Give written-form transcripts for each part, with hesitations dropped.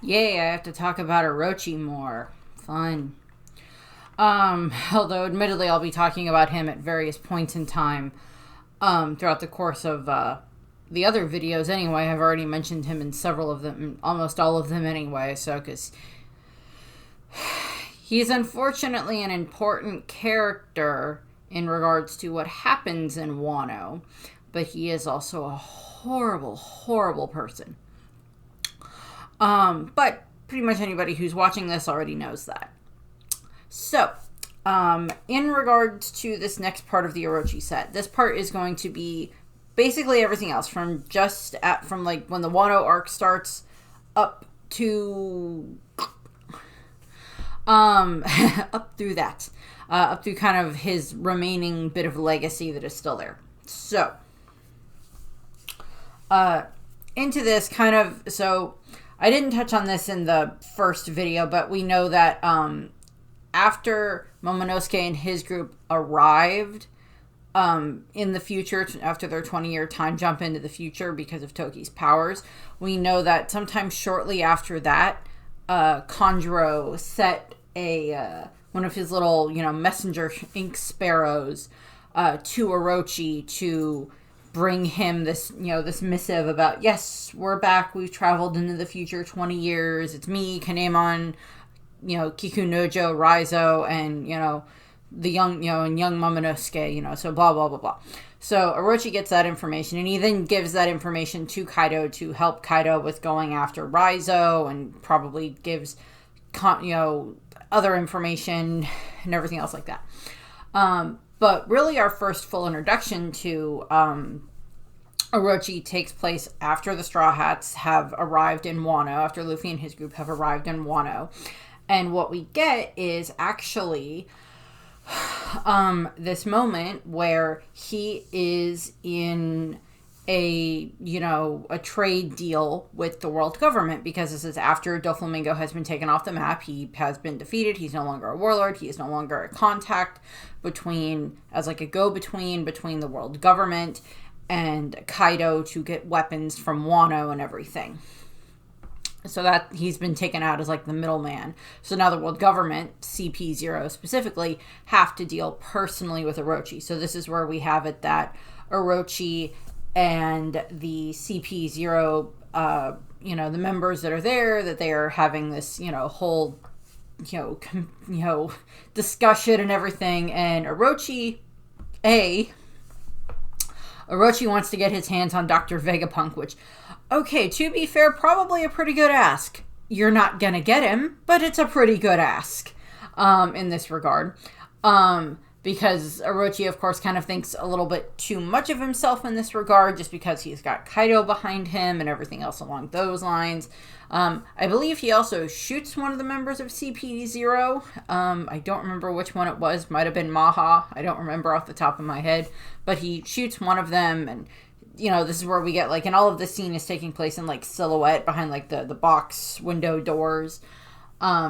Yay, I have to talk about Orochi more. Fun. Although admittedly I'll be talking about him at various points in time throughout the course of the other videos anyway. I've already mentioned him in several of them, almost all of them anyway, so because he's unfortunately an important character in regards to what happens in Wano, but he is also a horrible, horrible person. But pretty much anybody who's watching this already knows that. So, in regards to this next part of the Orochi set, this part is going to be basically everything else from like when the Wano arc starts up to up through that, up through kind of his remaining bit of legacy that is still there. So, into this kind of, so I didn't touch on this in the first video, but we know that after Momonosuke and his group arrived in the future, after their 20-year time jump into the future because of Toki's powers, we know that sometime shortly after that, Kanjuro set one of his little, messenger ink sparrows to Orochi to bring him this, this missive about, yes, we're back, we've traveled into the future 20 years, it's me, Kanemon, Kikunojo, Raizo, and, the young, and young Momonosuke, so blah, blah, blah, blah. So Orochi gets that information, and he then gives that information to Kaido to help Kaido with going after Raizo, and probably gives, other information and everything else like that. But really our first full introduction to Orochi takes place after the Straw Hats have arrived in Wano, after Luffy and his group have arrived in Wano. And what we get is actually this moment where he is in a trade deal with the world government, because this is after Doflamingo has been taken off the map. He has been defeated. He's no longer a warlord. He is no longer a contact as like a go-between between the world government and Kaido to get weapons from Wano and everything. So that he's been taken out as like the middleman. So now the world government, CP0 specifically, have to deal personally with Orochi. So this is where we have it that Orochi and the CP0, the members that are there, that they are having this, whole, discussion and everything. And Orochi wants to get his hands on Dr. Vegapunk, which, okay, to be fair, probably a pretty good ask. You're not gonna get him, but it's a pretty good ask, in this regard. Because Orochi, of course, kind of thinks a little bit too much of himself in this regard, just because he's got Kaido behind him and everything else along those lines. I believe he also shoots one of the members of CP0. I don't remember which one it was. Might have been Maha. I don't remember off the top of my head. But he shoots one of them, and, this is where we get, like, and all of the scene is taking place in, like, silhouette behind, like, the box window doors.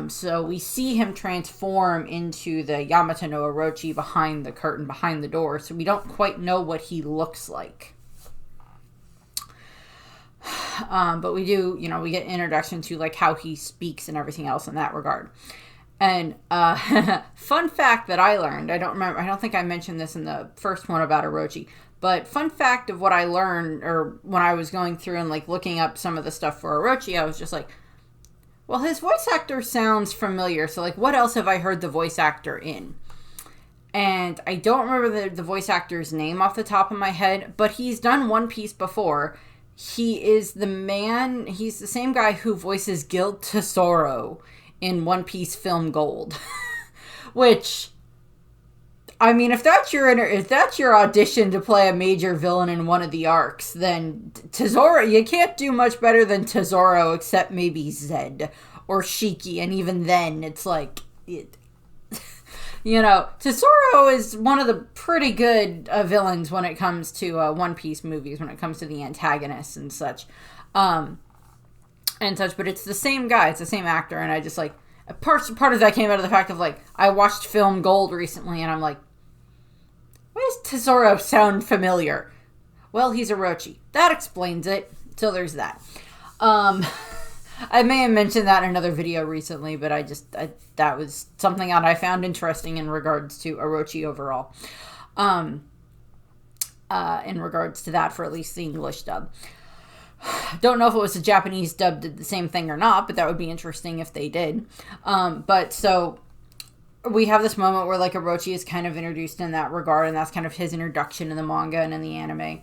So we see him transform into the Yamato no Orochi behind the curtain, behind the door, so we don't quite know what he looks like. But we do, we get introduction to, like, how he speaks and everything else in that regard. And, fun fact that I learned, I don't think I mentioned this in the first one about Orochi, but fun fact of what I learned, or when I was going through and, like, looking up some of the stuff for Orochi, I was just like, well, his voice actor sounds familiar, so, like, what else have I heard the voice actor in? And I don't remember the voice actor's name off the top of my head, but he's done One Piece before. He's the same guy who voices Guild Tesoro in One Piece Film Gold. Which, I mean, if that's your audition to play a major villain in one of the arcs, then Tesoro, you can't do much better than Tesoro, except maybe Zed or Shiki, and even then, it's like, Tesoro is one of the pretty good villains when it comes to One Piece movies, when it comes to the antagonists and such, but it's the same guy, it's the same actor, and I just, like, part of that came out of the fact of, like, I watched Film Gold recently, and I'm like, why does Tesoro sound familiar? Well, he's Orochi. That explains it. So there's that. I may have mentioned that in another video recently, but that was something that I found interesting in regards to Orochi overall. In regards to that, for at least the English dub. Don't know if it was the Japanese dub did the same thing or not, but that would be interesting if they did. But so we have this moment where like Orochi is kind of introduced in that regard, and that's kind of his introduction in the manga and in the anime.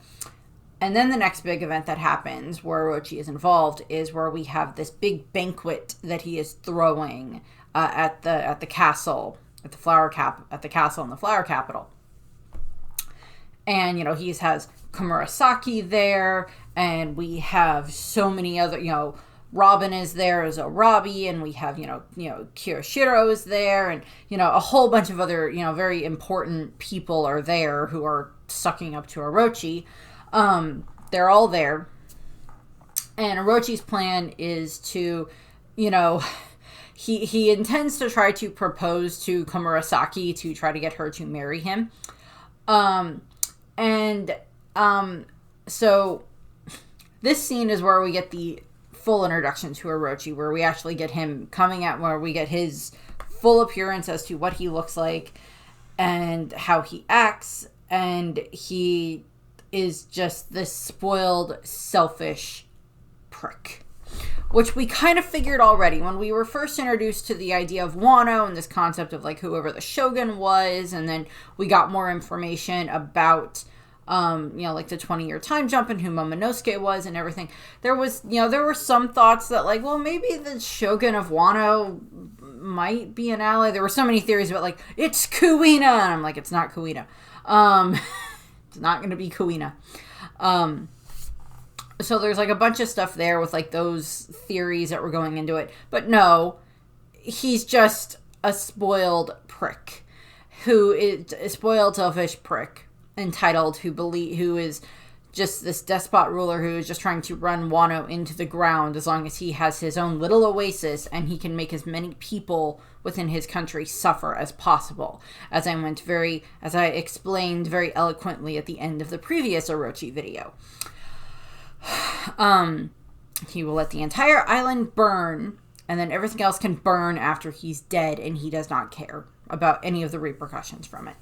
And then the next big event that happens where Orochi is involved is where we have this big banquet that he is throwing at the castle, at the castle in the flower capital. And, he has Komurasaki there, and we have so many other, Robin is there as Arabi, and we have, Kiyoshiro is there, and, a whole bunch of other, very important people are there who are sucking up to Orochi. They're all there. And Orochi's plan is to, he intends to try to propose to Komurasaki to try to get her to marry him. So this scene is where we get the full introduction to Orochi, where we actually get him where we get his full appearance as to what he looks like and how he acts, and he is just this spoiled, selfish prick. Which we kind of figured already when we were first introduced to the idea of Wano and this concept of like whoever the shogun was, and then we got more information about like the 20-year time jump and who Momonosuke was and everything. There were some thoughts that like, well, maybe the shogun of Wano might be an ally. There were so many theories about like, it's Kuina, and I'm like, it's not Kuina. It's not going to be Kuina. So there's like a bunch of stuff there with like those theories that were going into it. But no, he's just a spoiled prick. Who is a spoiled, selfish prick. Entitled, who is just this despot ruler who is just trying to run Wano into the ground as long as he has his own little oasis and he can make as many people within his country suffer as possible. As I explained very eloquently at the end of the previous Orochi video. He will let the entire island burn, and then everything else can burn after he's dead, and he does not care about any of the repercussions from it.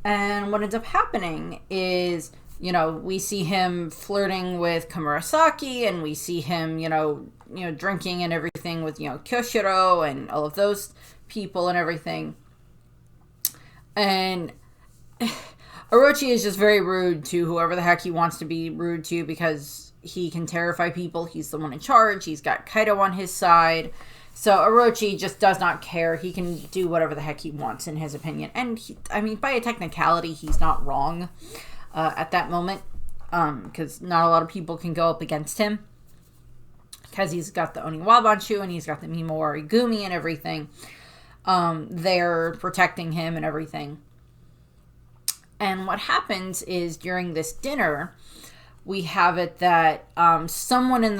And what ends up happening is, we see him flirting with Komurasaki, and we see him, drinking and everything with, Kyoshiro and all of those people and everything. And Orochi is just very rude to whoever the heck he wants to be rude to because he can terrify people. He's the one in charge. He's got Kaido on his side. So Orochi just does not care. He can do whatever the heck he wants in his opinion. And by a technicality, he's not wrong at that moment. Because not a lot of people can go up against him. Because he's got the Oniwabanshu and he's got the Mimawari Gumi and everything. They're protecting him and everything. And what happens is during this dinner, we have it that someone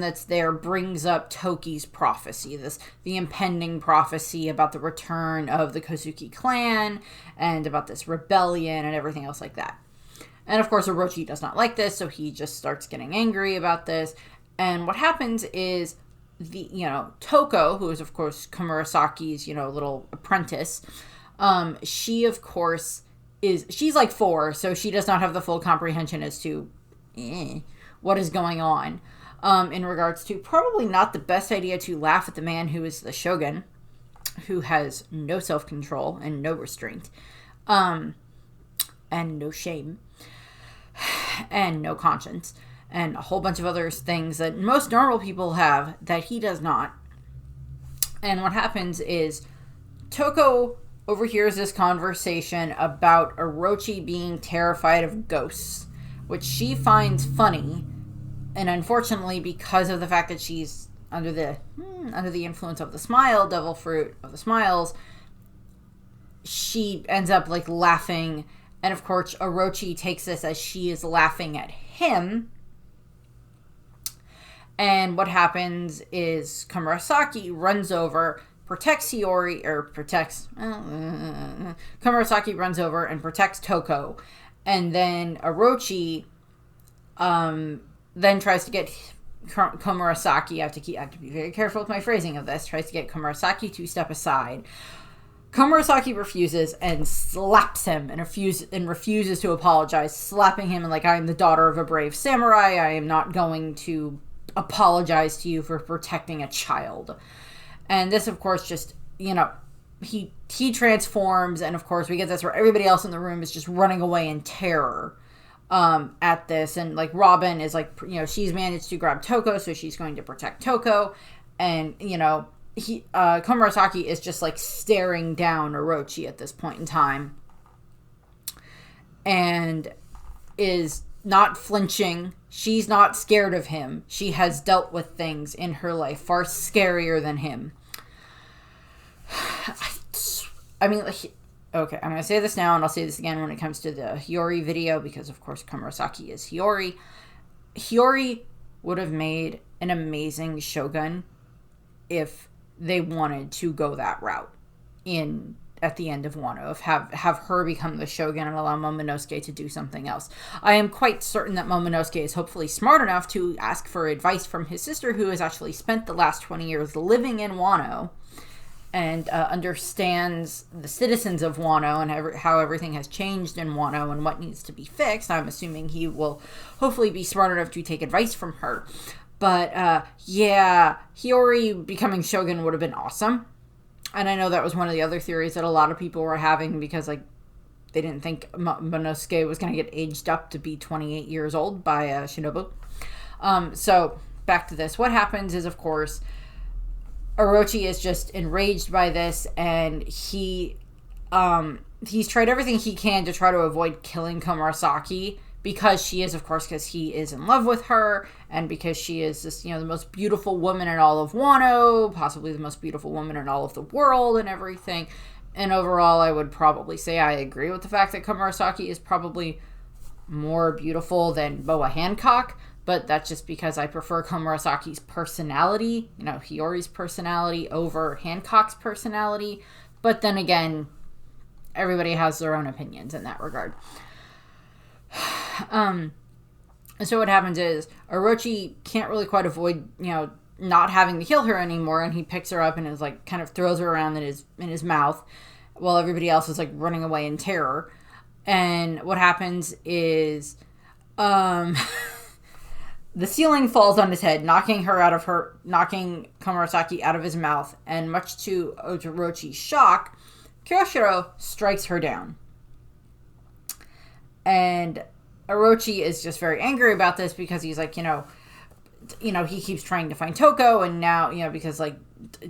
that's there brings up Toki's prophecy, the impending prophecy about the return of the Kozuki clan and about this rebellion and everything else like that. And of course, Orochi does not like this, so he just starts getting angry about this. And what happens is Toko, who is of course Komurasaki's little apprentice, she of course she's like 4, so she does not have the full comprehension as to what is going on in regards to probably not the best idea to laugh at the man who is the shogun, who has no self-control and no restraint, and no shame, and no conscience, and a whole bunch of other things that most normal people have that he does not. And what happens is Toko overhears this conversation about Orochi being terrified of ghosts, which she finds funny, and unfortunately, because of the fact that she's under the influence of the smile, devil fruit of the smiles, she ends up like laughing, and of course, Orochi takes this as she is laughing at him. And what happens is Komurasaki runs over, Komurasaki runs over and protects Toko, and then Orochi then tries to get Komurasaki, I have to be very careful with my phrasing of this, tries to get Komurasaki to step aside. Komurasaki refuses and slaps him and refuses to apologize, slapping him like, I am the daughter of a brave samurai. I am not going to apologize to you for protecting a child. And this, of course, just, he transforms, and of course we get this where everybody else in the room is just running away in terror at this. And like Robin is like, she's managed to grab Toko, so she's going to protect Toko. And, Komurasaki is just like staring down Orochi at this point in time and is not flinching. She's not scared of him. She has dealt with things in her life far scarier than him. I mean, okay, I'm going to say this now, and I'll say this again when it comes to the Hiyori video, because of course Komurasaki is Hiyori. Hiyori would have made an amazing shogun if they wanted to go that route at the end of Wano, of have her become the shogun and allow Momonosuke to do something else. I am quite certain that Momonosuke is hopefully smart enough to ask for advice from his sister, who has actually spent the last 20 years living in Wano and understands the citizens of Wano and how everything has changed in Wano and what needs to be fixed. I'm assuming he will hopefully be smart enough to take advice from her. But, Hiyori becoming shogun would have been awesome. And I know that was one of the other theories that a lot of people were having, because, like, they didn't think Momonosuke was going to get aged up to be 28 years old by Shinobu. So, back to this. What happens is, of course, Orochi is just enraged by this, and he's tried everything he can to try to avoid killing Komurasaki, because he is in love with her, and because she is this, the most beautiful woman in all of Wano, possibly the most beautiful woman in all of the world and everything. And overall, I would probably say I agree with the fact that Komurasaki is probably more beautiful than Boa Hancock, but that's just because I prefer Komurasaki's personality, Hiyori's personality over Hancock's personality. But then again, everybody has their own opinions in that regard. So what happens is Orochi can't really quite avoid, not having to kill her anymore, and he picks her up and is like kind of throws her around in his mouth while everybody else is like running away in terror. And what happens is the ceiling falls on his head, knocking Komurasaki out of his mouth, and much to Orochi's shock, Kyoshiro strikes her down. And Orochi is just very angry about this, because he's like, he keeps trying to find Toko, and now, because like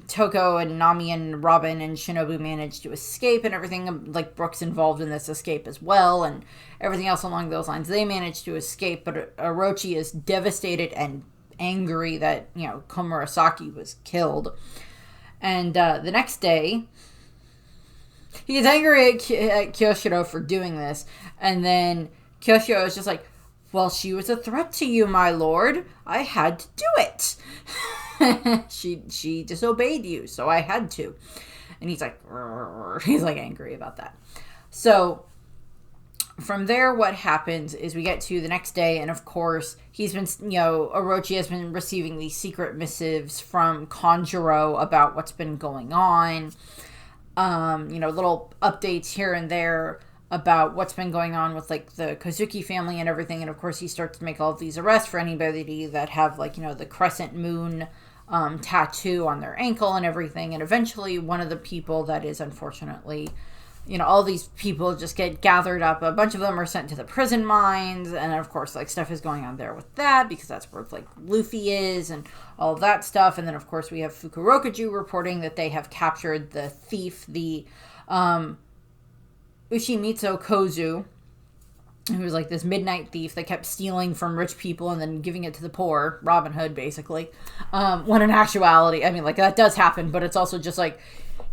Toko and Nami and Robin and Shinobu managed to escape and everything, like Brooke's involved in this escape as well, and everything else along those lines, they managed to escape, but Orochi is devastated and angry that, Komurasaki was killed. And the next day, he is angry at Kyoshiro for doing this, and then Kyoshiro is just like, well, she was a threat to you, my lord. I had to do it. She disobeyed you, so I had to. And he's like angry about that. So from there, what happens is we get to the next day, and of course, he's been, Orochi has been receiving these secret missives from Kanjuro about what's been going on. Little updates here and there about what's been going on with like the Kozuki family and everything. And of course he starts to make all of these arrests for anybody that have like, the crescent moon tattoo on their ankle and everything. And eventually one of the people that is unfortunately, all these people just get gathered up. A bunch of them are sent to the prison mines. And of course, like stuff is going on there with that, because that's where like Luffy is and all of that stuff. And then of course we have Fukurokuju reporting that they have captured the thief, the Ushimitsu Kozu, who was like this midnight thief that kept stealing from rich people and then giving it to the poor. Robin Hood, basically. When in actuality, I mean, like, that does happen, but it's also just like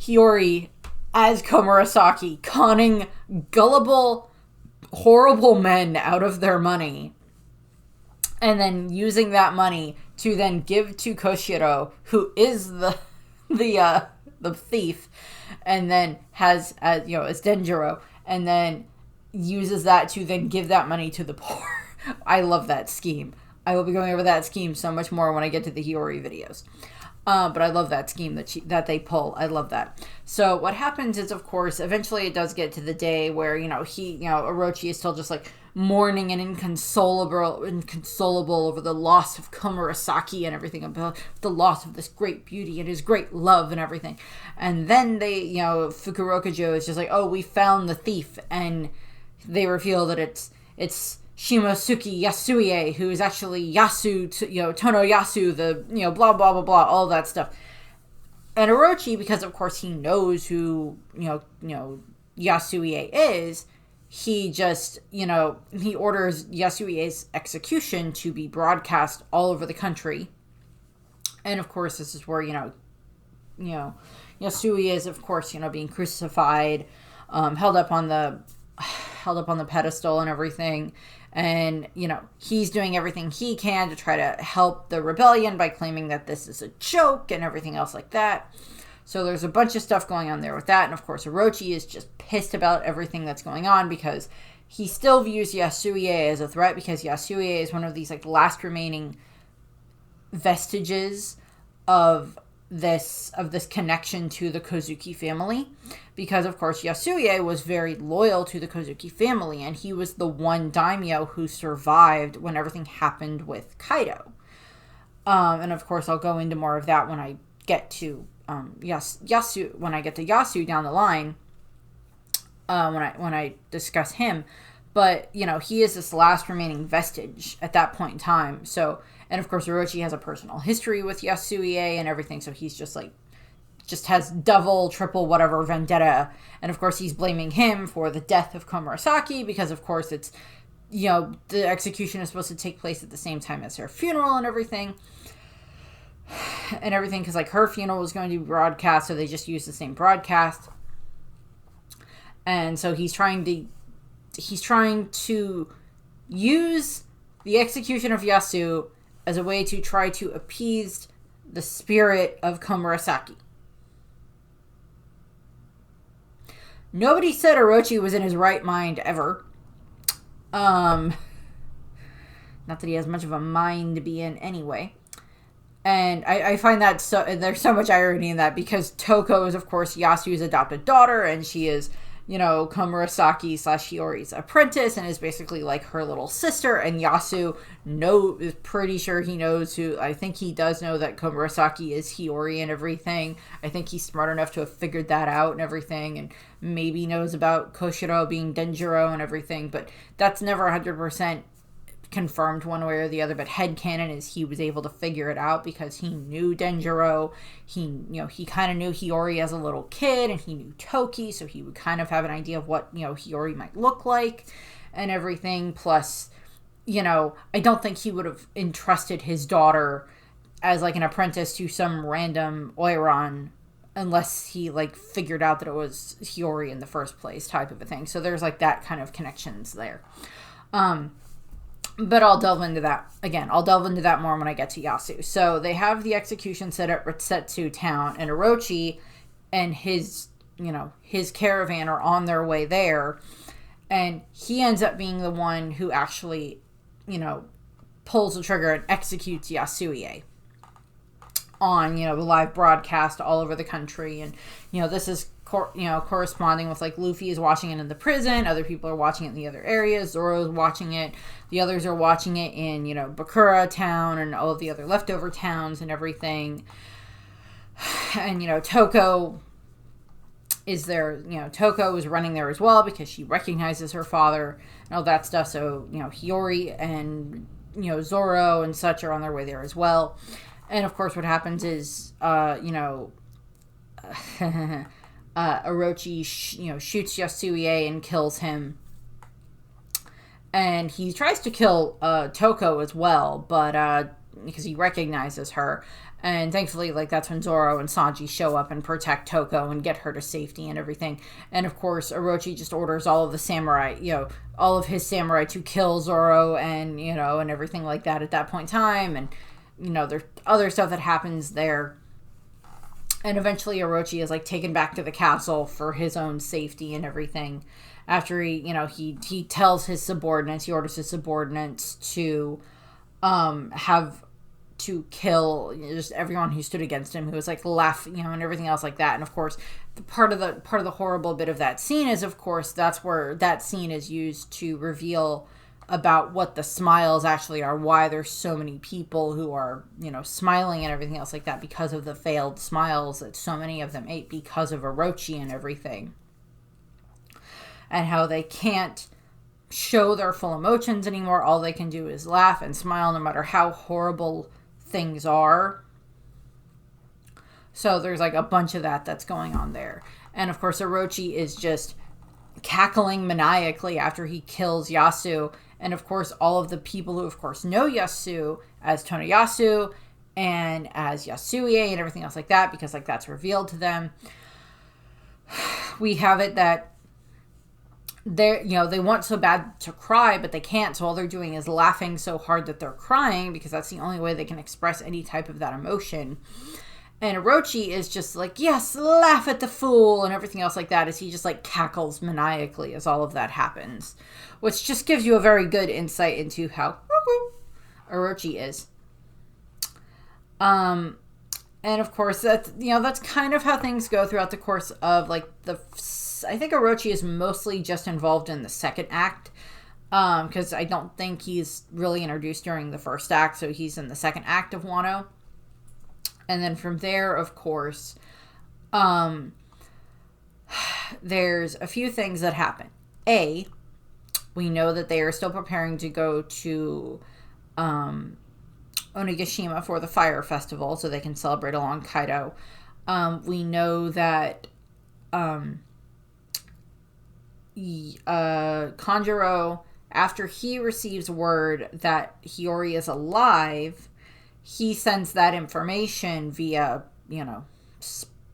Hiyori as Komurasaki conning gullible, horrible men out of their money, and then using that money to then give to Koshiro, who is the thief, and then has, as Denjiro, and then uses that to then give that money to the poor. I love that scheme. I will be going over that scheme so much more when I get to the Hiyori videos. But I love that scheme that they pull. I love that. So what happens is, of course, eventually it does get to the day where, Orochi is still just like mourning and inconsolable over the loss of Komurasaki and everything, about the loss of this great beauty and his great love and everything. And then Fukurokajo is just like, oh, we found the thief, and they reveal that it's Shimosuke Yasuie, who is actually Tono Yasu, the, blah, blah, blah, blah, all that stuff. And Orochi, because of course he knows who, Yasuie is, he just, he orders Yasuie's execution to be broadcast all over the country. And of course, this is where, Yasuie is, of course, being crucified, held up on the pedestal and everything. And, he's doing everything he can to try to help the rebellion by claiming that this is a joke and everything else like that. So there's a bunch of stuff going on there with that. And, of course, Orochi is just pissed about everything that's going on because he still views Yasuie as a threat, because Yasuie is one of these, last remaining vestiges of this connection to the Kozuki family, because of course Yasuie was very loyal to the Kozuki family, and he was the one daimyo who survived when everything happened with Kaido. And of course I'll go into more of that when I get to Yasu down the line, when I discuss him. But he is this last remaining vestige at that point in time. So, and of course, Orochi has a personal history with Yasuie and everything, so he's just has double, triple, whatever vendetta. And of course, he's blaming him for the death of Komurasaki, because of course it's, the execution is supposed to take place at the same time as her funeral and everything. Because her funeral was going to be broadcast, so they just used the same broadcast. And so he's trying to use the execution of Yasu as a way to try to appease the spirit of Komurasaki. Nobody said Orochi was in his right mind ever. Not that he has much of a mind to be in anyway. And I find that there's so much irony in that, because Toko is, of course, Yasu's adopted daughter, and she is, Komurasaki/Hiyori's apprentice, and is basically like her little sister. And Yasu is pretty sure he knows I think he does know that Komurasaki is Hiyori and everything. I think he's smart enough to have figured that out and everything, and maybe knows about Koshiro being Denjiro and everything, but that's never 100% confirmed one way or the other. But headcanon is he was able to figure it out because he knew Denjiro. He kind of knew Hiyori as a little kid, and he knew Toki, so he would kind of have an idea of what, Hiyori might look like and everything. Plus, I don't think he would have entrusted his daughter as an apprentice to some random Oiran unless he figured out that it was Hiyori in the first place, type of a thing. So there's that kind of connections there. But I'll delve into that. Again, I'll delve into that more when I get to Yasu. So they have the execution set at Retsetsu town, and Orochi and his caravan are on their way there. And he ends up being the one who actually, pulls the trigger and executes Yasuie on, the live broadcast all over the country. And, this is corresponding with Luffy is watching it in the prison, other people are watching it in the other areas, Zoro's watching it, the others are watching it in Bakura town and all of the other leftover towns and everything. And Toko is there. Toko is running there as well because she recognizes her father and all that stuff. So Hiyori and Zoro and such are on their way there as well. And of course what happens is Orochi, shoots Yasuie and kills him. And he tries to kill Toko as well, but because he recognizes her. And thankfully, that's when Zoro and Sanji show up and protect Toko and get her to safety and everything. And of course, Orochi just orders all of the samurai, all of his samurai to kill Zoro and, and everything like that at that point in time. And, there's other stuff that happens there. And eventually Orochi is taken back to the castle for his own safety and everything. After he tells his subordinates, he orders his subordinates to have to kill just everyone who stood against him, who was like laughing, and everything else like that. And of course, part of the horrible bit of that scene is, of course, that's where that scene is used to reveal about what the smiles actually are, why there's so many people who are, smiling and everything else like that, because of the failed smiles that so many of them ate because of Orochi and everything. And how they can't show their full emotions anymore. All they can do is laugh and smile no matter how horrible things are. So there's like a bunch of that's going on there. And of course, Orochi is just cackling maniacally after he kills Yasu. And of course, all of the people who, of course, know Yasu as Tonoyasu and as Yasuie and everything else like that, because like that's revealed to them. We have it that they want so bad to cry, but they can't. So all they're doing is laughing so hard that they're crying, because that's the only way they can express any type of that emotion. And Orochi is just like, yes, laugh at the fool and everything else like that, as he just like cackles maniacally as all of that happens, which just gives you a very good insight into how Orochi is. And of course, that's kind of how things go throughout the course of like I think Orochi is mostly just involved in the second act, because I don't think he's really introduced during the first act, so he's in the second act of Wano. And then from there, of course, there's a few things that happen. We know that they are still preparing to go to Onigashima for the Fire Festival, so they can celebrate along Kaido. We know that Kanjuro, after he receives word that Hiyori is alive, he sends that information via,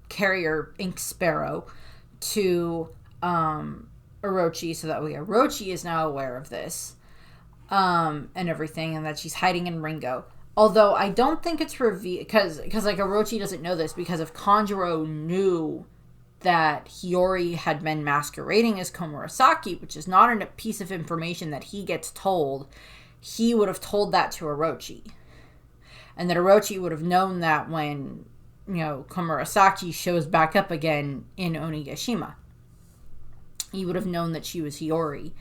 carrier Ink Sparrow to Orochi, so that way Orochi is now aware of this and everything, and that she's hiding in Ringo. Although I don't think it's revealed, because like Orochi doesn't know this, because if Kanjuro knew that Hiyori had been masquerading as Komurasaki, which is not a piece of information that he gets told, he would have told that to Orochi. And that Orochi would have known that when, Komurasaki shows back up again in Onigashima. He would have known that she was Hiyori.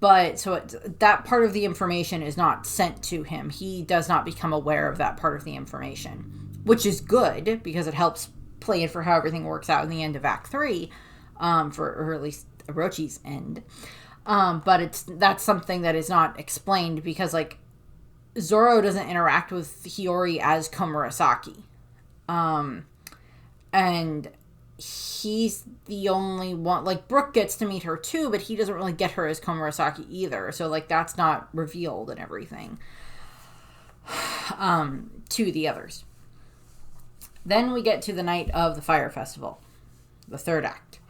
But, so that part of the information is not sent to him. He does not become aware of that part of the information. Which is good, because it helps plan for how everything works out in the end of Act 3. Or at least Orochi's end. But that's something that is not explained, because, like, Zoro doesn't interact with Hiyori as Komurasaki. And he's the only one, like, Brook gets to meet her too, but he doesn't really get her as Komurasaki either. So, like, that's not revealed and everything to the others. Then we get to the night of the Fire Festival, the third act.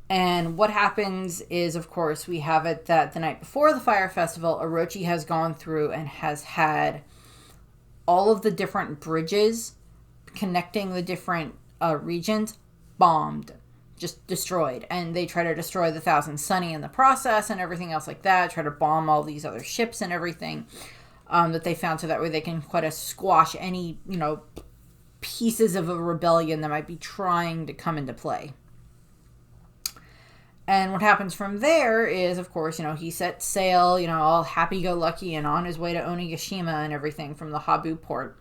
And what happens is, of course, we have it that the night before the Fire Festival, Orochi has gone through and has had all of the different bridges connecting the different regions bombed, just destroyed. And they try to destroy the Thousand Sunny in the process and everything else like that, try to bomb all these other ships and everything that they found, so that way they can quite a squash any, pieces of a rebellion that might be trying to come into play. And what happens from there is, of course, he sets sail, all happy-go-lucky and on his way to Onigashima and everything from the Habu port.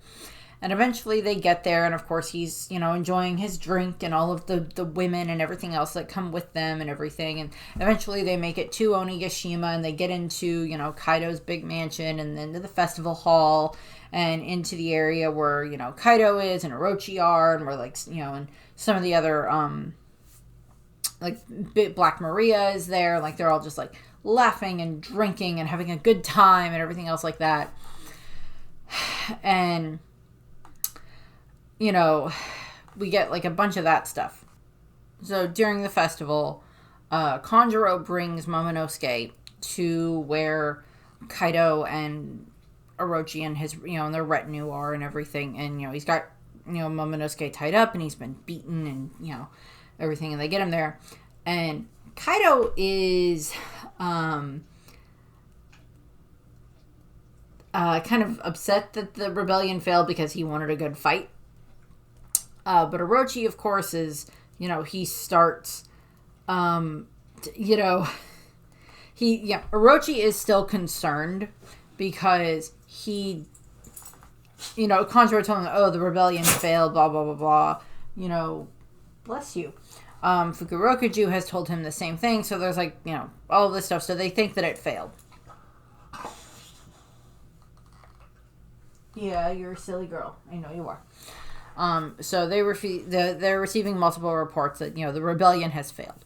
And eventually they get there, and of course he's, enjoying his drink and all of the women and everything else that come with them and everything. And eventually they make it to Onigashima, and they get into, Kaido's big mansion, and then to the festival hall, and into the area where, Kaido is and Orochi are, and where, like, and some of the other, like, Black Maria is there. Like, they're all just, like, laughing and drinking and having a good time and everything else like that. And, we get, like, a bunch of that stuff. So, during the festival, Kanjuro brings Momonosuke to where Kaido and Orochi and his, and their retinue are and everything. And, he's got, Momonosuke tied up, and he's been beaten and, everything, and they get him there, and Kaido is kind of upset that the rebellion failed because he wanted a good fight. But Orochi, of course, is, he starts, Orochi is still concerned because Kanjuro told him, oh, the rebellion failed, blah, blah, blah, blah, bless you. Fukurokuju has told him the same thing, so there's all of this stuff, so they think that it failed. Yeah, you're a silly girl. I know you are. So they're receiving multiple reports that, the rebellion has failed.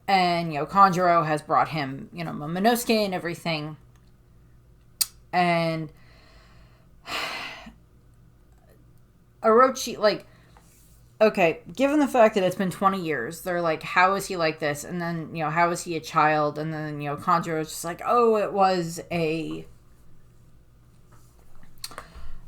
And, Kanjuro has brought him, Momonosuke and everything. And Orochi, okay, given the fact that it's been 20 years, they're like, how is he like this? And then, how is he a child? And then, Kanjuro's just like, oh,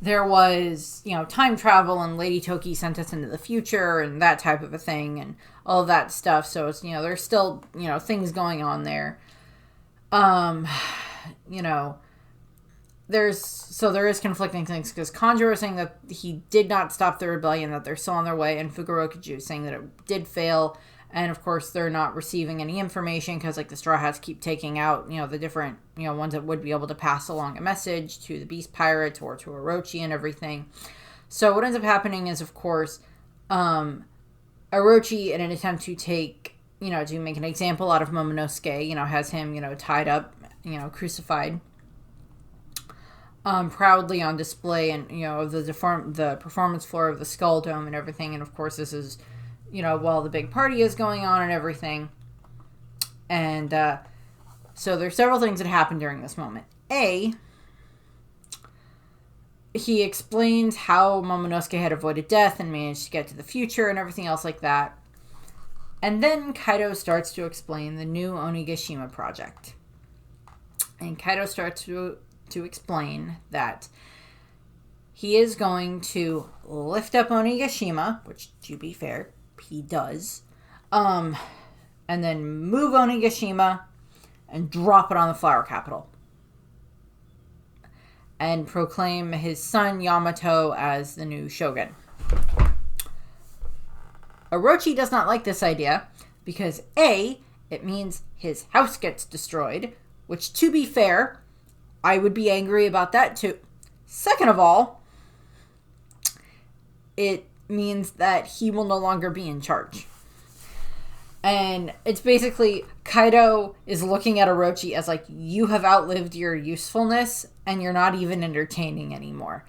there was, time travel and Lady Toki sent us into the future and that type of a thing and all of that stuff. So it's, there's still, things going on there. There is conflicting things because Kanjuro is saying that he did not stop the rebellion, that they're still on their way, and Fukurokuju is saying that it did fail, and of course they're not receiving any information because the Straw Hats keep taking out the different ones that would be able to pass along a message to the Beast Pirates or to Orochi and everything. So what ends up happening is, of course, Orochi, in an attempt to take to make an example out of Momonosuke, has him tied up, crucified. Proudly on display and, the performance floor of the Skull Dome and everything. And, of course, this is, while the big party is going on and everything. And so there's several things that happen during this moment. He explains how Momonosuke had avoided death and managed to get to the future and everything else like that. And then Kaido starts to explain the new Onigashima project. And Kaido starts to explain that he is going to lift up Onigashima, which, to be fair, he does, and then move Onigashima and drop it on the Flower Capital and proclaim his son Yamato as the new shogun. Orochi does not like this idea because it means his house gets destroyed, which, to be fair, I would be angry about that too. Second of all, it means that he will no longer be in charge. And it's basically, Kaido is looking at Orochi as you have outlived your usefulness and you're not even entertaining anymore.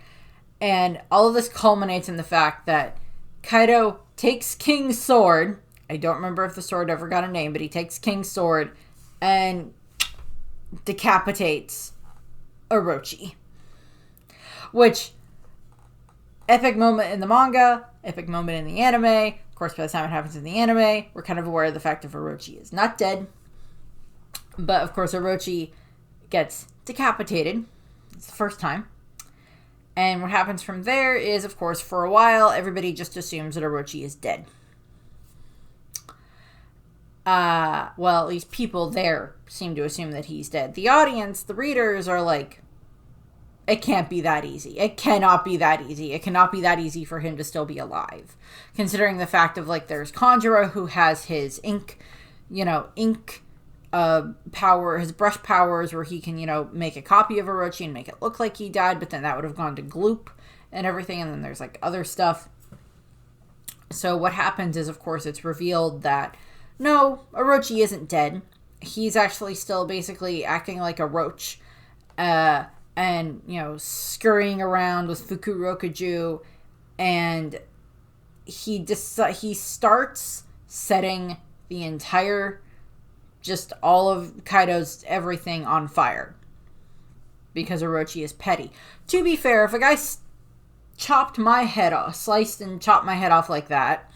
And all of this culminates in the fact that Kaido takes King's sword. I don't remember if the sword ever got a name, but he takes King's sword and decapitates Orochi. Which, epic moment in the manga, epic moment in the anime. Of course, by the time it happens in the anime, we're kind of aware of the fact that Orochi is not dead. But, of course, Orochi gets decapitated. It's the first time. And what happens from there is, of course, for a while, everybody just assumes that Orochi is dead. Well, at least people there seem to assume that he's dead. The audience, the readers, are like, it can't be that easy. It cannot be that easy. It cannot be that easy for him to still be alive. Considering the fact of, there's Kanjuro who has his ink power, his brush powers, where he can, make a copy of Orochi and make it look like he died, but then that would have gone to gloop and everything, and then there's, other stuff. So what happens is, of course, it's revealed that no, Orochi isn't dead. He's actually still basically acting like a roach, and, scurrying around with Fukurokuju, and he starts setting the entire, just all of Kaido's everything on fire. Because Orochi is petty. To be fair, if a guy chopped my head off, sliced and chopped my head off like that,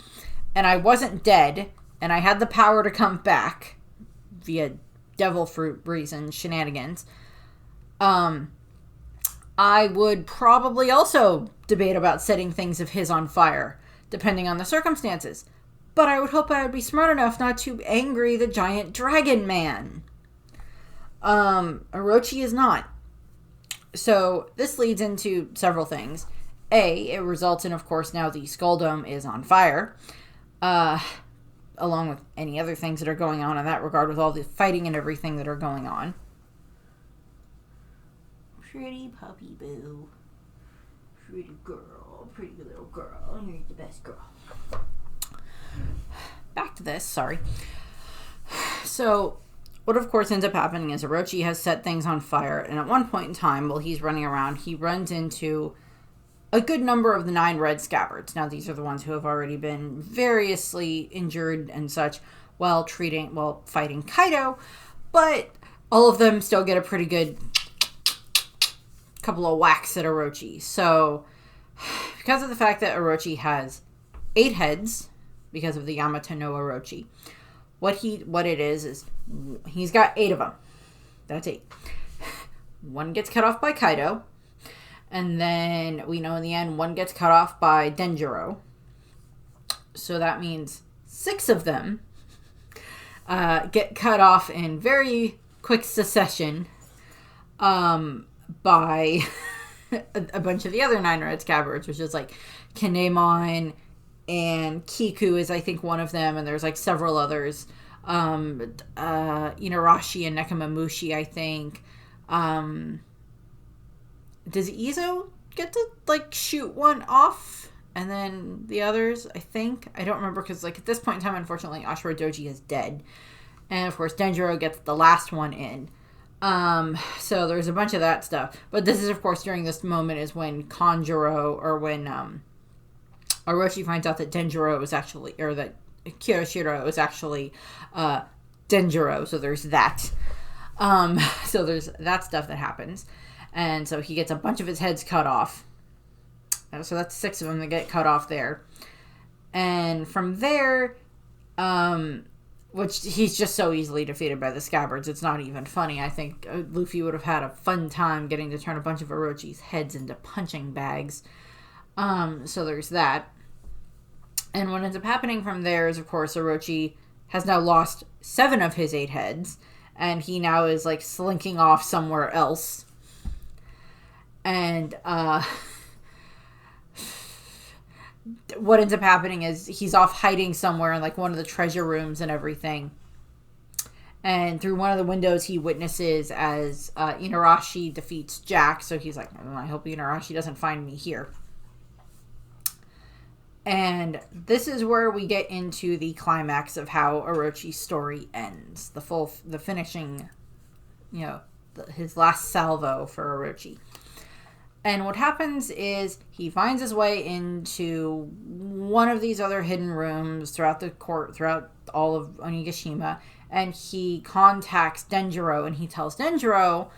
and I wasn't dead, and I had the power to come back via devil fruit reason shenanigans, I would probably also debate about setting things of his on fire, depending on the circumstances. But I would hope I would be smart enough not to angry the giant dragon man. Orochi is not. So this leads into several things. It results in, of course, now the Skull Dome is on fire, along with any other things that are going on in that regard, with all the fighting and everything that are going on. Pretty puppy boo. Pretty girl. Pretty little girl. You're the best girl. Back to this, sorry. So, what of course ends up happening is Orochi has set things on fire, and at one point in time, while he's running around, he runs into a good number of the 9 red scabbards. Now, these are the ones who have already been variously injured and such while fighting Kaido, but all of them still get a pretty good couple of whacks at Orochi. So, because of the fact that Orochi has 8 heads, because of the Yamato no Orochi, what it is he's got 8 of them. That's 8. One gets cut off by Kaido, and then we know in the end one gets cut off by Denjiro. So that means 6 of them get cut off in very quick succession by a bunch of the other 9 red scabbards, which is like Kinemon and Kiku is, I think, one of them, and there's like several others. Inarashi and Nekomamushi, I think. Does Izo get to like shoot one off, and then the others? I think, I don't remember, because like at this point in time, unfortunately, Ashura Doji is dead, and of course Denjiro gets the last one in. So there's a bunch of that stuff, but this is of course during this moment is when Orochi finds out that Denjiro is actually, or that Kiyoshiro is actually Denjiro, so there's that. So there's that stuff that happens. And so he gets a bunch of his heads cut off. So that's 6 of them that get cut off there. And from there, which he's just so easily defeated by the scabbards, it's not even funny. I think Luffy would have had a fun time getting to turn a bunch of Orochi's heads into punching bags. So there's that. And what ends up happening from there is, of course, Orochi has now lost 7 of his 8 heads, and he now is like slinking off somewhere else. And what ends up happening is he's off hiding somewhere in like one of the treasure rooms and everything. And through one of the windows, he witnesses as Inarashi defeats Jack. So he's like, I hope Inarashi doesn't find me here. And this is where we get into the climax of how Orochi's story ends. The finishing, his last salvo for Orochi. And what happens is he finds his way into one of these other hidden rooms throughout the court, throughout all of Onigashima, and he contacts Denjiro, and he tells Denjiro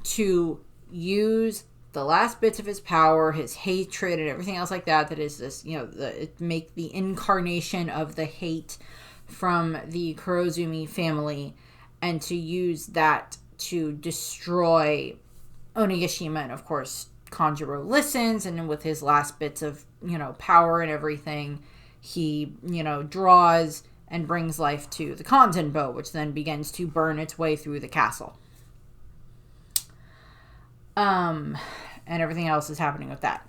to use the last bits of his power, his hatred, and everything else like that is this, make the incarnation of the hate from the Kurozumi family, and to use that to destroy Onigashima. And of course, Kanjuro listens, and with his last bits of, power and everything, he, draws and brings life to the Kanzenbo, which then begins to burn its way through the castle. And everything else is happening with that.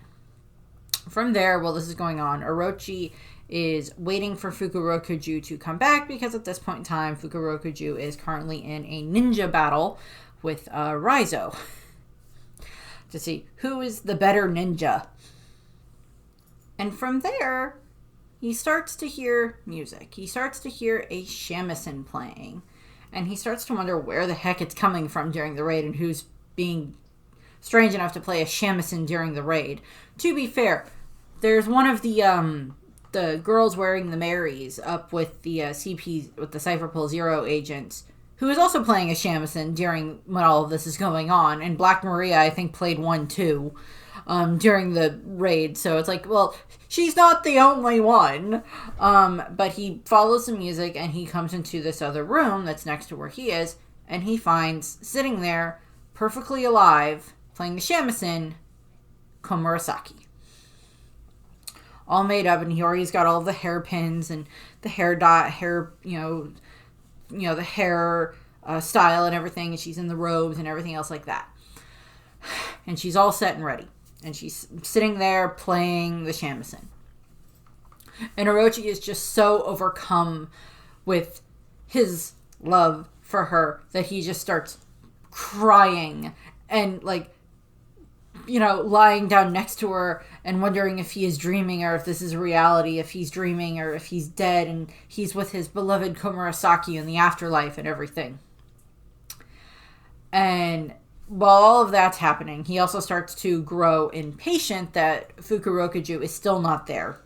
From there, while this is going on, Orochi is waiting for Fukurokuju to come back, because at this point in time, Fukurokuju is currently in a ninja battle with Raizo to see who is the better ninja. And from there, he starts to hear music. He starts to hear a shamisen playing, and he starts to wonder where the heck it's coming from during the raid and who's being strange enough to play a shamisen during the raid. To be fair, there's one of the girls wearing the Marys up with the CP, with the Cypherpol Zero agents, who is also playing a shamisen during when all of this is going on. And Black Maria, I think, played one too during the raid. So it's like, well, she's not the only one. But he follows the music, and he comes into this other room that's next to where he is, and he finds, sitting there, perfectly alive, playing the shamisen, Komurasaki. All made up, and he already's got all of the hairpins and the hair the hair style and everything, and she's in the robes and everything else like that. and she's all set and ready. And she's sitting there playing the shamisen. And Orochi is just so overcome with his love for her that he just starts crying and, like, you know, lying down next to her and wondering if he is dreaming or if this is reality, if he's dreaming or if he's dead and he's with his beloved Komurasaki in the afterlife and everything. And while all of that's happening, he also starts to grow impatient that Fukurokuju is still not there.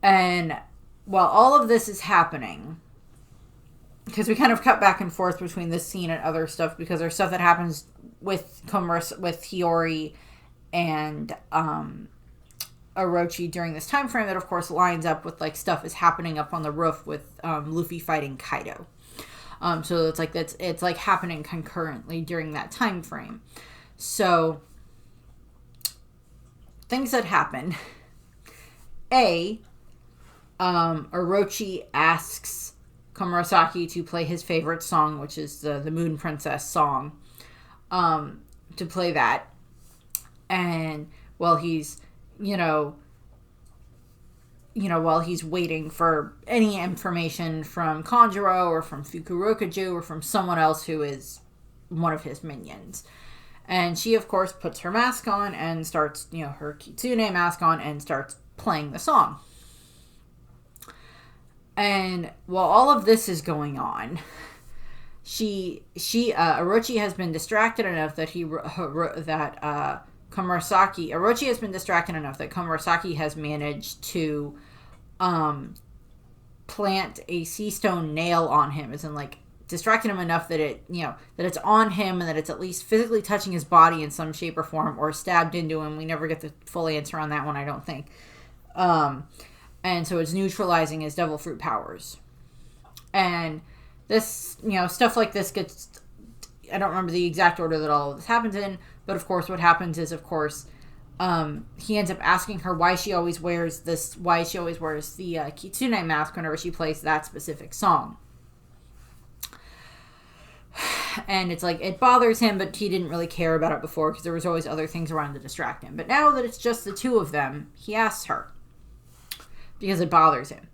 And while all of this is happening, because we kind of cut back and forth between this scene and other stuff, because there's stuff that happens with Hiyori and Orochi during this time frame that, of course, lines up with, like, stuff is happening up on the roof with Luffy fighting Kaido. So it's like happening concurrently during that time frame. So things that happen. Orochi asks Komurasaki to play his favorite song, which is the Moon Princess song, to play that. And while he's, while he's waiting for any information from Kanjuro or from Fukurokuju or from someone else who is one of his minions. And she, of course, puts her mask on and starts, her Kitsune mask on and starts playing the song. And while all of this is going on, Orochi has been distracted enough that Komurasaki has managed to plant a sea stone nail on him, as in, like, distracted him enough that that it's on him and that it's at least physically touching his body in some shape or form, or stabbed into him. We never get the full answer on that one, I don't think. And so it's neutralizing his devil fruit powers. And this, stuff like this gets, I don't remember the exact order that all of this happens in, but of course what happens is, he ends up asking her why she always wears the Kitsune mask whenever she plays that specific song. And it's like, it bothers him, but he didn't really care about it before because there was always other things around to distract him. But now that it's just the two of them, he asks her because it bothers him.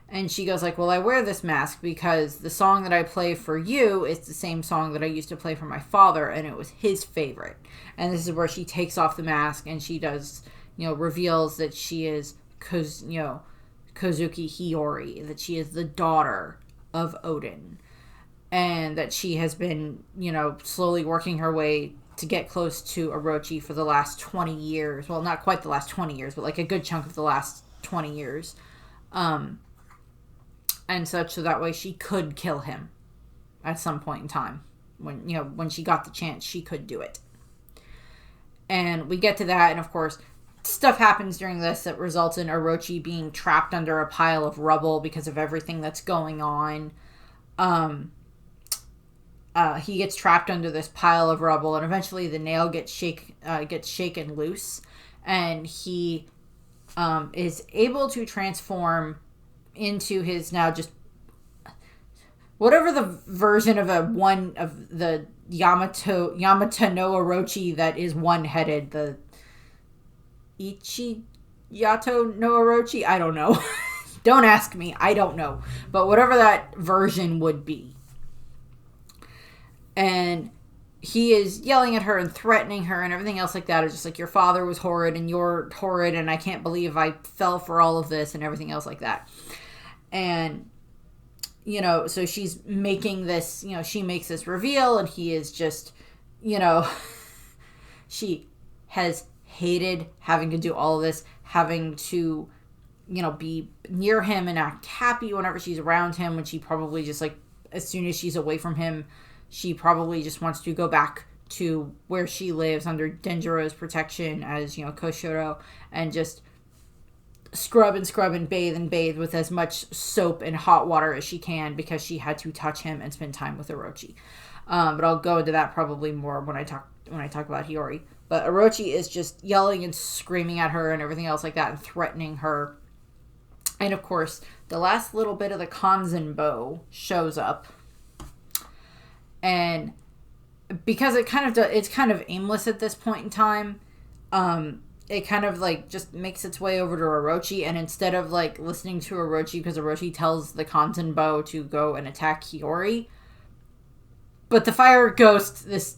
And she goes like, well, I wear this mask because the song that I play for you is the same song that I used to play for my father, and it was his favorite. And this is where she takes off the mask and she does, reveals that she is Kozuki Hiyori, that she is the daughter of Odin, and that she has been, slowly working her way to get close to Orochi for the last 20 years. Well, not quite the last 20 years, but like a good chunk of the last 20 years. And such, so that way she could kill him at some point in time. When she got the chance, she could do it. And we get to that, and of course, stuff happens during this that results in Orochi being trapped under a pile of rubble because of everything that's going on. He gets trapped under this pile of rubble, and eventually the nail gets shaken loose, and he is able to transform into his now just whatever the version of the Yamato no Orochi that is one-headed, the Ichiyato no Orochi, I don't know. Don't ask me, I don't know. But whatever that version would be. And he is yelling at her and threatening her and everything else like that. It's just like, your father was horrid and you're horrid and I can't believe I fell for all of this and everything else like that. And, so she's making this, she makes this reveal and he is just, she has hated having to do all of this, having to, be near him and act happy whenever she's around him, when she probably just, like, as soon as she's away from him, she probably just wants to go back to where she lives under Denjiro's protection as, Koshiro, and just scrub and bathe with as much soap and hot water as she can because she had to touch him and spend time with Orochi. But I'll go into that probably more when I talk about Hiyori. But Orochi is just yelling and screaming at her and everything else like that and threatening her. And of course, the last little bit of the Kanzen bow shows up. And because it's kind of aimless at this point in time. It kind of like just makes its way over to Orochi, and instead of like listening to Orochi, because Orochi tells the Kanzenbo to go and attack Hiyori, but the fire ghost, this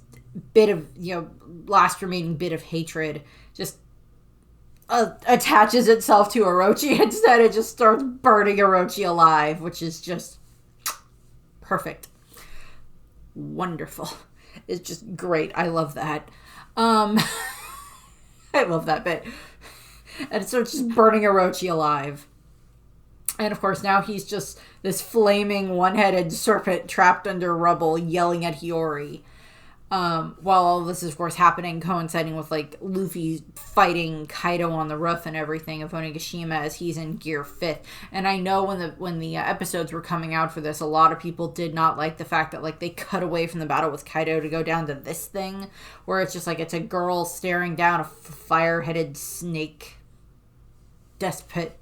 bit of, last remaining bit of hatred, just attaches itself to Orochi. Instead, it just starts burning Orochi alive, which is just perfect. Wonderful. It's just great. I love that. I love that bit. And it starts just burning Orochi alive. And of course, now he's just this flaming one-headed serpent trapped under rubble yelling at Hiyori. While all this is, of course, happening, coinciding with, like, Luffy fighting Kaido on the roof and everything of Onigashima as he's in Gear 5th. And I know when the episodes were coming out for this, a lot of people did not like the fact that, like, they cut away from the battle with Kaido to go down to this thing, where it's just, like, it's a girl staring down a fire-headed snake despot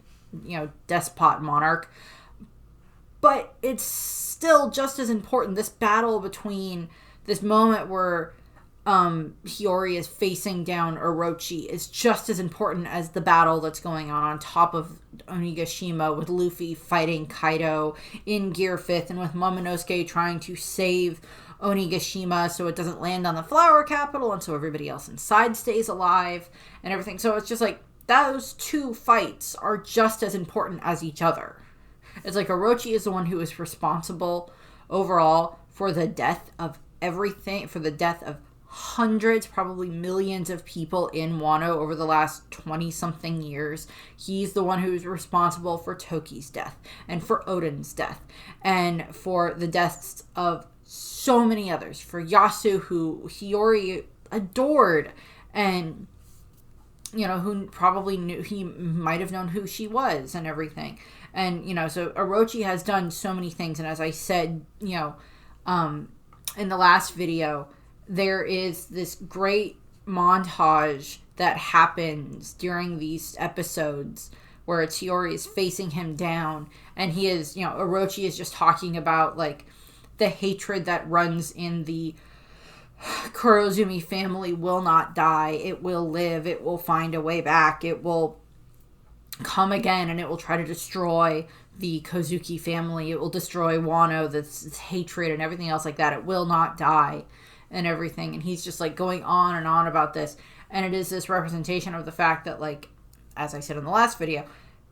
monarch. But it's still just as important, this battle between... This moment where Hiyori is facing down Orochi is just as important as the battle that's going on top of Onigashima, with Luffy fighting Kaido in Gear 5th, and with Momonosuke trying to save Onigashima so it doesn't land on the flower capital and so everybody else inside stays alive and everything. So it's just like those two fights are just as important as each other. It's like Orochi is the one who is responsible overall for the death of everything, for the death of hundreds, probably millions of people in Wano over the last 20-something years. He's the one who's responsible for Toki's death, and for Oden's death, and for the deaths of so many others. For Yasu, who Hiyori adored, and, who probably knew, he might have known who she was and everything. And, so Orochi has done so many things, and as I said, in the last video, there is this great montage that happens during these episodes where Hiyori is facing him down, and he is, Orochi is just talking about, like, the hatred that runs in the Kurozumi family will not die. It will live. It will find a way back. It will come again, and it will try to destroy the Kozuki family. It will destroy Wano, this hatred and everything else like that. It will not die and everything. And he's just like going on and on about this. And it is this representation of the fact that, like, as I said in the last video,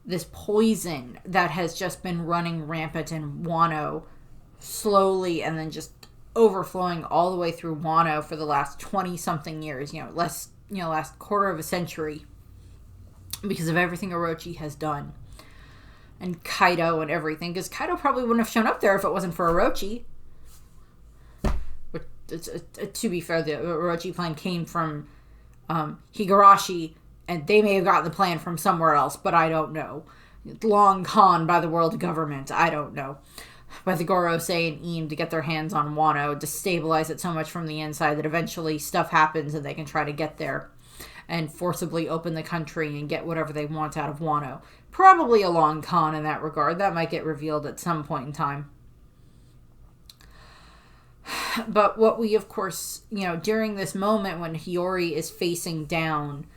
this poison that has just been running rampant in Wano slowly and then just overflowing all the way through Wano for the last 20-something years, last quarter of a century, because of everything Orochi has done. And Kaido and everything, because Kaido probably wouldn't have shown up there if it wasn't for Orochi. But to be fair, the Orochi plan came from Higurashi, and they may have gotten the plan from somewhere else, but I don't know. Long con by the world government, I don't know. By the Gorosei and Im to get their hands on Wano, destabilize it so much from the inside that eventually stuff happens and they can try to get there and forcibly open the country and get whatever they want out of Wano. Probably a long con in that regard. That might get revealed at some point in time. But what we, of course, during this moment when Hiyori is facing down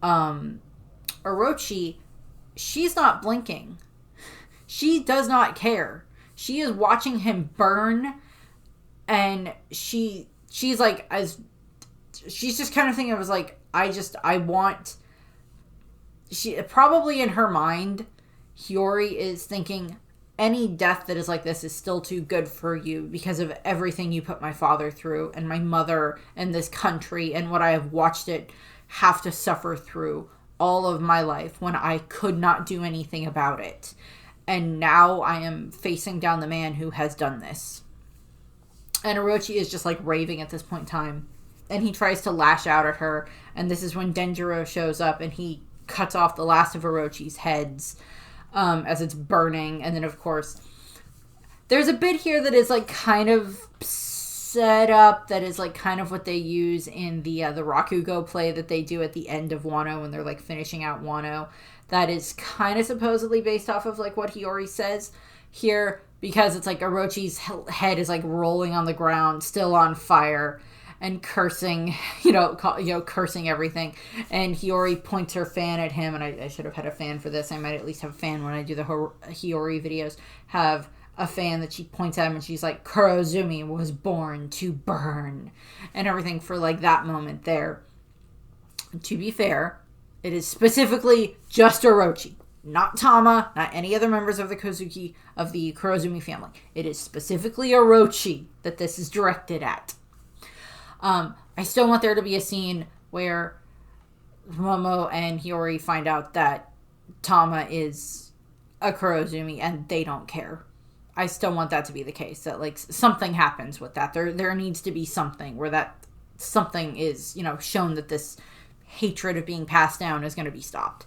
Orochi, she's not blinking. She does not care. She is watching him burn, and she's like, she's just kind of thinking, she probably in her mind, Hiyori is thinking, any death that is like this is still too good for you because of everything you put my father through and my mother and this country and what I have watched it have to suffer through all of my life when I could not do anything about it. And now I am facing down the man who has done this. And Orochi is just like raving at this point in time. And he tries to lash out at her. And this is when Denjiro shows up and he cuts off the last of Orochi's heads as it's burning. And then, of course, there's a bit here that is like kind of set up, that is like kind of what they use in the Rakugo play that they do at the end of Wano when they're like finishing out Wano. That is kind of supposedly based off of like what Hiyori says here, because it's like Orochi's head is like rolling on the ground, still on fire. and cursing, cursing everything. And Hiyori points her fan at him, and I should have had a fan for this. I might at least have a fan when I do the Hiyori videos. Have a fan that she points at him, and she's like, Kurozumi was born to burn, and everything for like that moment there. To be fair, it is specifically just Orochi, not Tama, not any other members of the Kurozumi family. It is specifically Orochi that this is directed at. I still want there to be a scene where Momo and Hiyori find out that Tama is a Kurozumi and they don't care. I still want that to be the case, that like something happens with that. There needs to be something where that something is, shown that this hatred of being passed down is going to be stopped.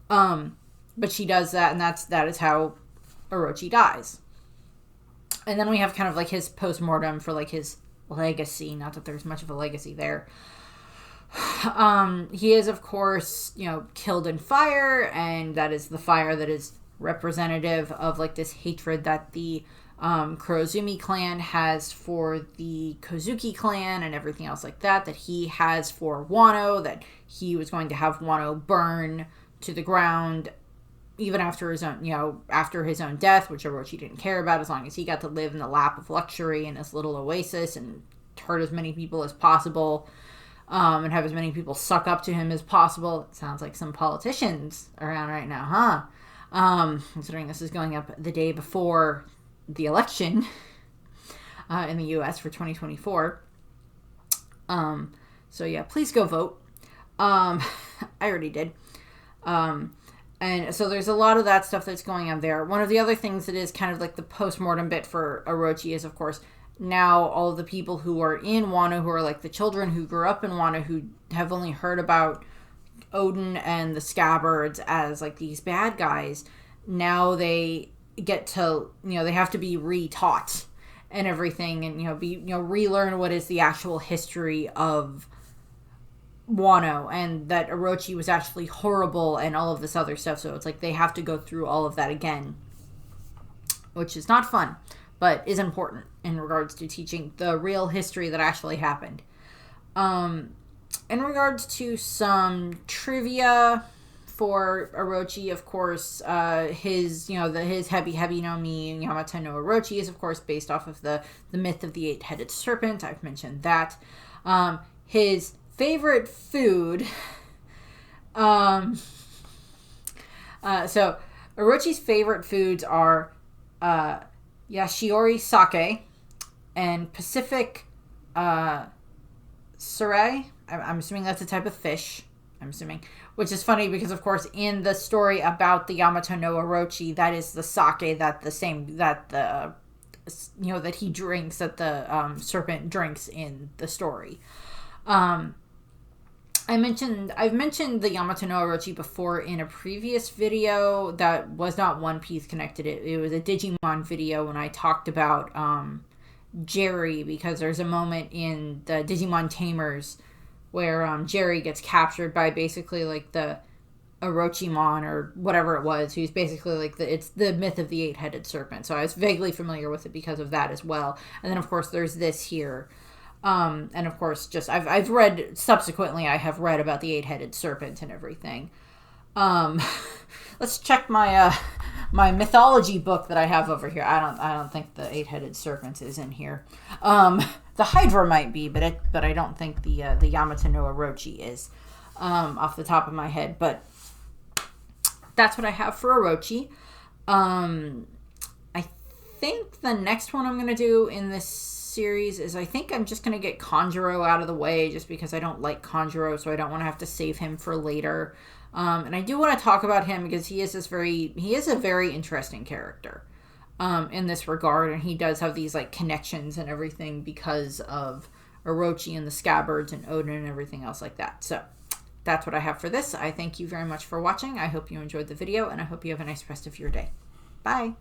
But she does that, and that is how Orochi dies. And then we have kind of like his post-mortem for like his legacy. Not that there's much of a legacy there. He is, of course, killed in fire, and that is the fire that is representative of like this hatred that the Kurozumi clan has for the Kozuki clan and everything else like that he has for Wano, that he was going to have Wano burn to the ground even after his own death, which Orochi didn't care about, as long as he got to live in the lap of luxury in this little oasis and hurt as many people as possible, and have as many people suck up to him as possible. It sounds like some politicians around right now, huh? Considering this is going up the day before the election in the U.S. for 2024. So yeah, please go vote. I already did. And so there's a lot of that stuff that's going on there. One of the other things that is kind of like the post-mortem bit for Orochi is, of course, now all of the people who are in Wano, who are like the children who grew up in Wano, who have only heard about Odin and the Scabbards as like these bad guys, now they get to, they have to be re-taught and everything, and relearn what is the actual history of Wano, and that Orochi was actually horrible and all of this other stuff. So it's like they have to go through all of that again, which is not fun, but is important in regards to teaching the real history that actually happened. In regards to some trivia for Orochi, of course, his Hebi no Mi Yamata no Orochi is, of course, based off of the myth of the eight-headed serpent. I've mentioned that. His favorite food, so Orochi's favorite foods are Yashiori sake and Pacific Surai. I'm assuming that's a type of fish. Which is funny because, of course, in the story about the Yamato no Orochi, that is the sake that that he drinks, that the serpent drinks in the story. I've mentioned the Yamato no Orochi before in a previous video that was not One Piece connected. It was a Digimon video when I talked about Jerry, because there's a moment in the Digimon Tamers where Jerry gets captured by basically like the Orochimon or whatever it was, who's basically like it's the myth of the eight-headed serpent. So I was vaguely familiar with it because of that as well. And then of course there's this here. And of course just I've read subsequently, I have read about the eight-headed serpent and everything. Let's check my my mythology book that I have over here. I don't think the eight-headed serpent is in here. The Hydra might be, but I don't think the Yamato no Orochi is, off the top of my head. But that's what I have for Orochi. I think the next one I'm going to do in this series is, I think I'm just going to get Kanjuro out of the way, just because I don't like Kanjuro, so I don't want to have to save him for later. And I do want to talk about him because he is a very interesting character in this regard, and he does have these like connections and everything because of Orochi and the Scabbards and Odin and everything else like that. So that's what I have for this. I thank you very much for watching. I hope you enjoyed the video, and I hope you have a nice rest of your day. Bye!